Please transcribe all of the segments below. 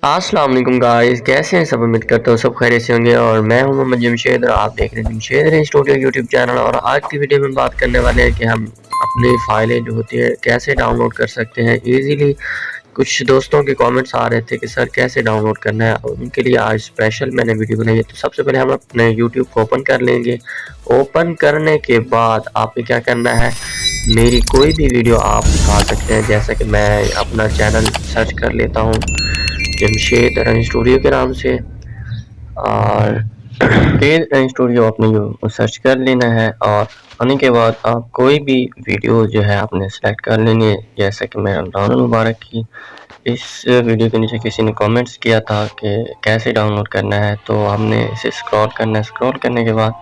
अस्सलाम वालेकुम गाइस, कैसे हैं सब। उम्मीद करता हूँ सब खैरियत से होंगे। और मैं हूं मोहम्मद जमशेद और आप देख रहे हैं जमशेद स्टूडियो यूट्यूब चैनल। और आज की वीडियो में बात करने वाले हैं कि हम अपनी फाइलें जो होती है कैसे डाउनलोड कर सकते हैं इजीली। कुछ दोस्तों के कमेंट्स आ रहे थे कि सर कैसे डाउनलोड करना है, उनके लिए आज स्पेशल मैंने वीडियो बनाई है। तो सबसे पहले हम अपने यूट्यूब को ओपन कर लेंगे। ओपन करने के बाद आपने क्या करना है, मेरी कोई भी वीडियो आप दिखा सकते हैं। जैसा कि मैं अपना चैनल सर्च कर लेता हूँ जमशेद स्टूडियो के नाम से, और स्टूडियो आपने सर्च कर लेना है। और आने के बाद आप कोई भी वीडियो जो है आपने सेलेक्ट कर लेनी है। जैसा कि मैं रमज़ान मुबारक की इस वीडियो के नीचे किसी ने कमेंट्स किया था कि कैसे डाउनलोड करना है, तो हमने इसे स्क्रॉल करना है। स्क्रॉल करने के बाद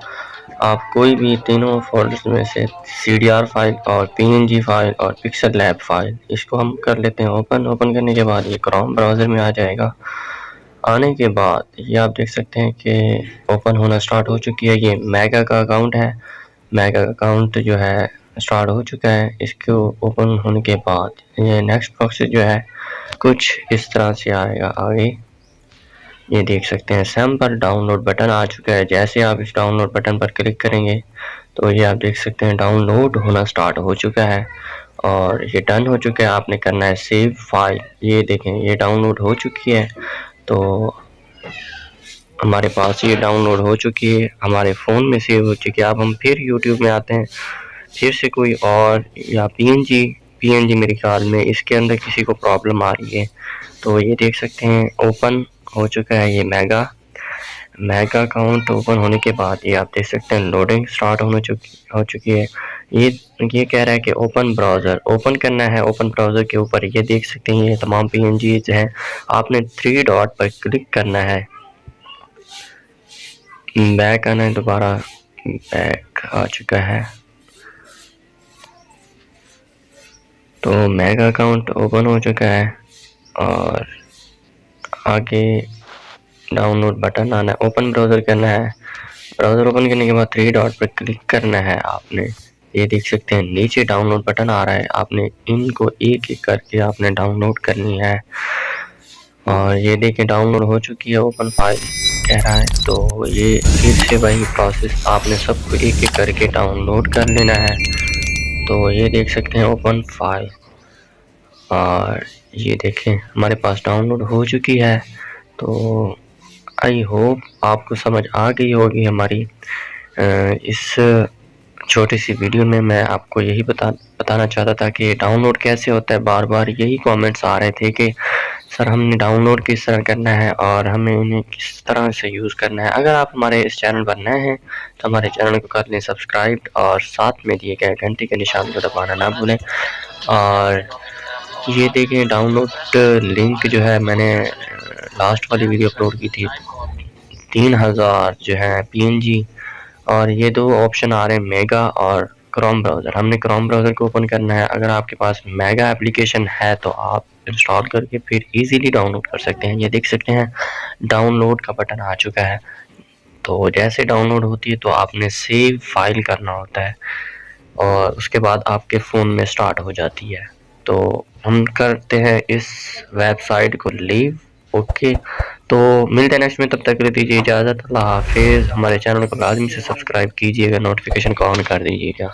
आप कोई भी तीनों फोल्डर्स में से CDR फाइल और PNG फाइल और पिक्सल लैब फाइल, इसको हम कर लेते हैं ओपन। ओपन करने के बाद ये क्रोम ब्राउज़र में आ जाएगा। आने के बाद ये आप देख सकते हैं कि ओपन होना स्टार्ट हो चुकी है। ये मेगा का अकाउंट है, मेगा अकाउंट जो है स्टार्ट हो चुका है। इसको ओपन होने के बाद ये नेक्स्ट प्रोसेस जो है कुछ इस तरह से आएगा। आगे ये देख सकते हैं सैम्पल डाउनलोड बटन आ चुका है। जैसे आप इस डाउनलोड बटन पर क्लिक करेंगे तो ये आप देख सकते हैं डाउनलोड होना स्टार्ट हो चुका है और ये डन हो चुका है। आपने करना है सेव फाइल। ये देखें ये डाउनलोड हो चुकी है, तो हमारे पास ये डाउनलोड हो चुकी है, हमारे फ़ोन में सेव हो चुकी है। अब हम फिर यूट्यूब में आते हैं, फिर से कोई और या PNG मेरे ख्याल में इसके अंदर किसी को प्रॉब्लम आ रही है। तो ये देख सकते हैं ओपन हो चुका है ये मेगा अकाउंट। ओपन होने के बाद ये आप देख सकते हैं लोडिंग स्टार्ट हो चुकी है। ये कह रहा है कि ओपन ब्राउज़र ओपन करना है। ओपन ब्राउज़र के ऊपर ये देख सकते हैं ये तमाम PNGs हैं। आपने 3 डॉट पर क्लिक करना है, बैक आना है, दोबारा बैक आ चुका है। तो मेगा अकाउंट ओपन हो चुका है और आगे डाउनलोड बटन आना है, ओपन ब्राउज़र करना है। ब्राउज़र ओपन करने के बाद 3 डॉट पर क्लिक करना है आपने। ये देख सकते हैं नीचे डाउनलोड बटन आ रहा है, आपने इनको एक एक करके आपने डाउनलोड करनी है। और ये देखें डाउनलोड हो चुकी है, ओपन फाइल कह रहा है। तो ये फिर से वही प्रोसेस, आपने सबको एक एक करके डाउनलोड कर लेना है। तो ये देख सकते हैं ओपन फाइल, और ये देखें हमारे पास डाउनलोड हो चुकी है। तो आई होप आपको समझ आ गई होगी हमारी इस छोटी सी वीडियो में। मैं आपको यही बताना चाहता था कि डाउनलोड कैसे होता है। बार बार यही कमेंट्स आ रहे थे कि सर हमने डाउनलोड किस तरह करना है और हमें इन्हें किस तरह से यूज़ करना है। अगर आप हमारे इस चैनल पर नए हैं तो हमारे चैनल को कर लें सब्सक्राइब और साथ में दिए गए घंटी के निशान को दबाना ना भूलें। और ये देखें डाउनलोड लिंक जो है मैंने लास्ट वाली वीडियो अपलोड की थी, 3000 जो है PNG। और ये 2 ऑप्शन आ रहे हैं मेगा और क्रोम ब्राउज़र। हमने क्रोम ब्राउज़र को ओपन करना है। अगर आपके पास मेगा एप्लीकेशन है तो आप इंस्टॉल करके फिर इजीली डाउनलोड कर सकते हैं। ये देख सकते हैं डाउनलोड का बटन आ चुका है। तो जैसे डाउनलोड होती है तो आपने सेव फाइल करना होता है और उसके बाद आपके फ़ोन में स्टार्ट हो जाती है। तो हम करते हैं इस वेबसाइट को लीव। ओके, तो मिलते हैं नेक्स्ट में, तब तक के लिए दीजिए इजाज़त। अल्लाह हाफिज़। हमारे चैनल को लाजमी से सब्सक्राइब कीजिएगा, नोटिफिकेशन को ऑन कर दीजिएगा।